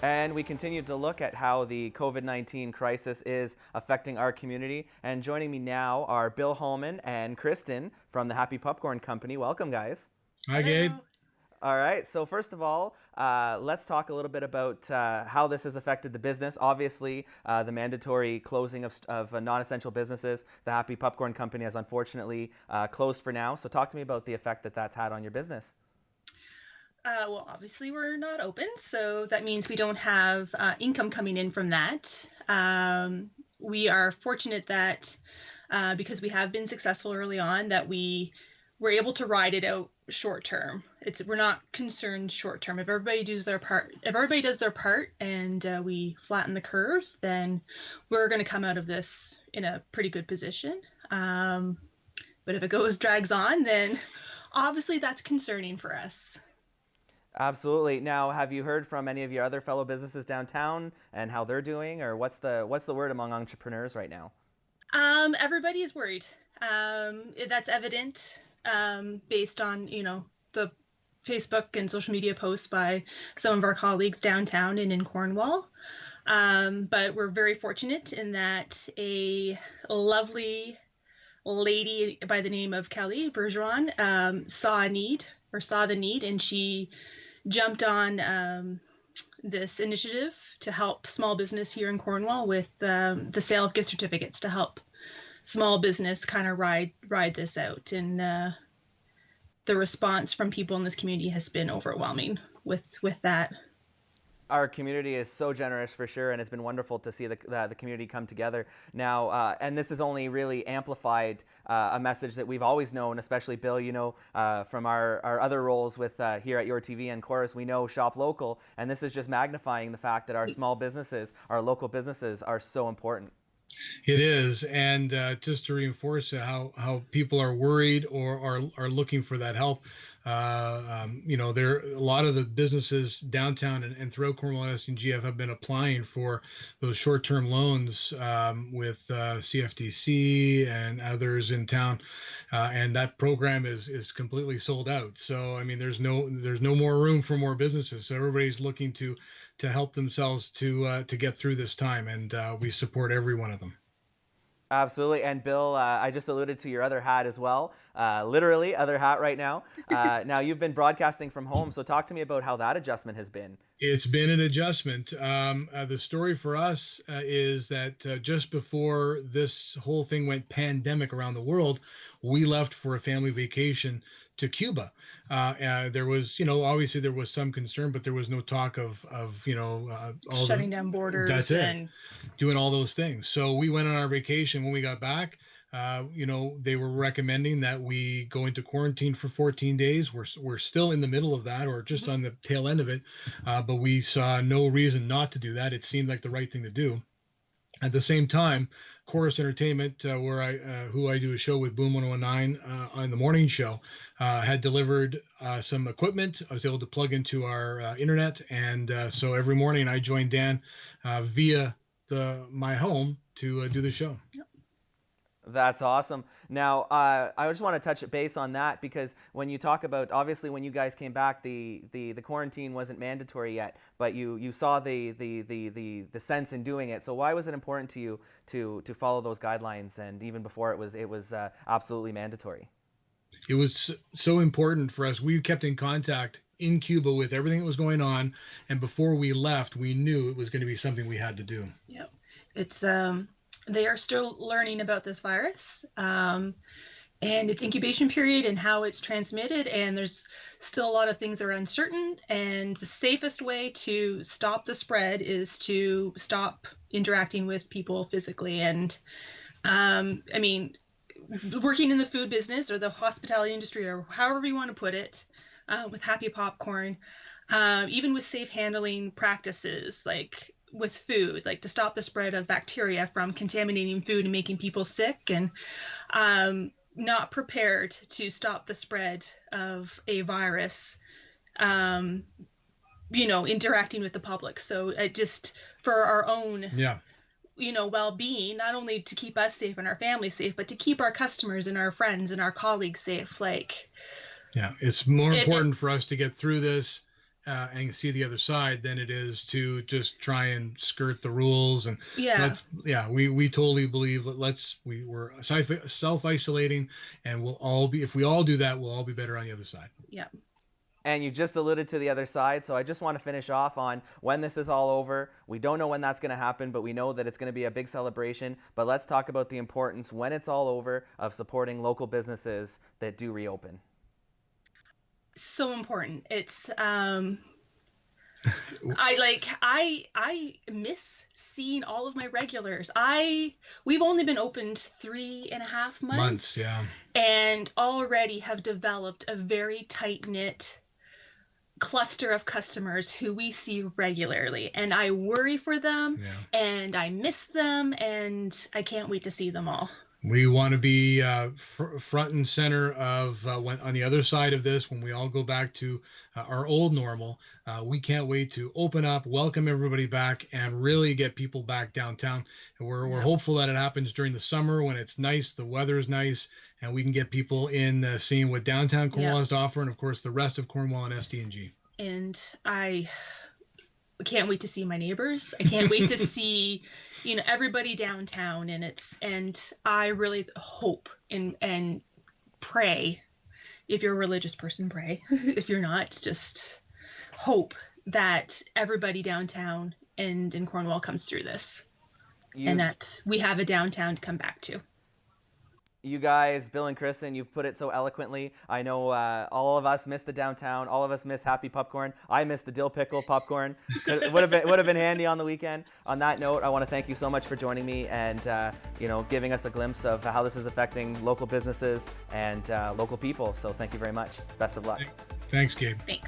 And we continue to look at how the COVID-19 crisis is affecting our community. And joining me now are Bill Holman and Kristin from the Happy Popcorn Company. Welcome, guys. Hi, Gabe. All right, so first of all, let's talk a little bit about how this has affected the business. Obviously, the mandatory closing of non-essential businesses. The Happy Popcorn Company has unfortunately closed for now. So talk to me about the effect that that's had on your business. Well, obviously we're not open, so that means we don't have income coming in from that. We are fortunate that because we have been successful early on, that we were able to ride it out short term. We're not concerned short term. If everybody does their part, and we flatten the curve, then we're going to come out of this in a pretty good position. But if it drags on, then obviously that's concerning for us. Absolutely. Now, have you heard from any of your other fellow businesses downtown and how they're doing, or what's the word among entrepreneurs right now? Everybody is worried. That's evident based on the Facebook and social media posts by some of our colleagues downtown and in Cornwall. But we're very fortunate in that a lovely lady by the name of Kelly Bergeron saw the need, and she jumped on this initiative to help small business here in Cornwall with the sale of gift certificates to help small business kind of ride this out. And the response from people in this community has been overwhelming with that. Our community is so generous for sure, and it's been wonderful to see the community come together now. And this has only really amplified a message that we've always known, especially Bill, from our other roles with here at Your TV and Chorus, we know shop local, and this is just magnifying the fact that our small businesses, our local businesses, are so important. It is, and just to reinforce how people are worried or are looking for that help. There a lot of the businesses downtown and throughout Cornwall and SNGF have been applying for those short-term loans with CFTC and others in town, and that program is completely sold out. So I mean, there's no more room for more businesses. So everybody's looking to help themselves to get through this time, and we support every one of them. Absolutely. And Bill, I just alluded to your other hat as well, literally other hat right now. Now you've been broadcasting from home, so talk to me about how that adjustment has been. It's been an adjustment. The story for us is that just before this whole thing went pandemic around the world, we left for a family vacation to Cuba. There was, obviously there was some concern, but there was no talk of all shutting down borders. That's it. Doing all those things. So we went on our vacation. When we got back, they were recommending that we go into quarantine for 14 days. We're still in the middle of that, or just on the tail end of it. But we saw no reason not to do that. It seemed like the right thing to do. At the same time, Chorus Entertainment, who I do a show with, Boom 1019 on the morning show, had delivered some equipment. I was able to plug into our internet, and so every morning I joined Dan via my home to do the show. Yep. That's awesome. Now, I just want to touch base on that, because when you talk about, obviously, when you guys came back, the quarantine wasn't mandatory yet, but you saw the sense in doing it. So why was it important to you to follow those guidelines, and even before it was absolutely mandatory? It was so important for us. We kept in contact in Cuba with everything that was going on, and before we left, we knew it was going to be something we had to do. Yep. It's they are still learning about this virus and its incubation period and how it's transmitted, and there's still a lot of things that are uncertain, and the safest way to stop the spread is to stop interacting with people physically. And I mean, working in the food business or the hospitality industry, or however you want to put it, with Happy Popcorn, even with safe handling practices, like with food, like to stop the spread of bacteria from contaminating food and making people sick, and not prepared to stop the spread of a virus, interacting with the public. So it just, for our own well-being, not only to keep us safe and our families safe, but to keep our customers and our friends and our colleagues safe. It's more important for us to get through this and see the other side than it is to just try and skirt the rules. And we totally believe that we're self-isolating, and we'll all be, if we all do that, we'll all be better on the other side. Yeah. And you just alluded to the other side, so I just want to finish off on when this is all over. We don't know when that's going to happen, but we know that it's going to be a big celebration. But let's talk about the importance, when it's all over, of supporting local businesses that do reopen. So important. It's I miss seeing all of my regulars. We've only been opened 3.5 months. Yeah. And already have developed a very tight-knit cluster of customers who we see regularly, and I worry for them, and I miss them, and I can't wait to see them all. We want to be front and center of when on the other side of this, when we all go back to our old normal. We can't wait to open up, welcome everybody back, and really get people back downtown. And we're hopeful that it happens during the summer when it's nice, the weather is nice, and we can get people in seeing what downtown Cornwall has to offer, and of course the rest of Cornwall and SDNG. And I can't wait to see my neighbors. I can't wait to see, everybody downtown. And I really hope and pray. If you're a religious person, pray. If you're not, just hope that everybody downtown and in Cornwall comes through this, and that we have a downtown to come back to. You guys, Bill and Kristin, you've put it so eloquently. I know all of us miss the downtown. All of us miss happy popcorn. I miss the dill pickle popcorn. It would have been handy on the weekend. On that note, I want to thank you so much for joining me and giving us a glimpse of how this is affecting local businesses and local people. So thank you very much. Best of luck. Thanks, Gabe. Thanks.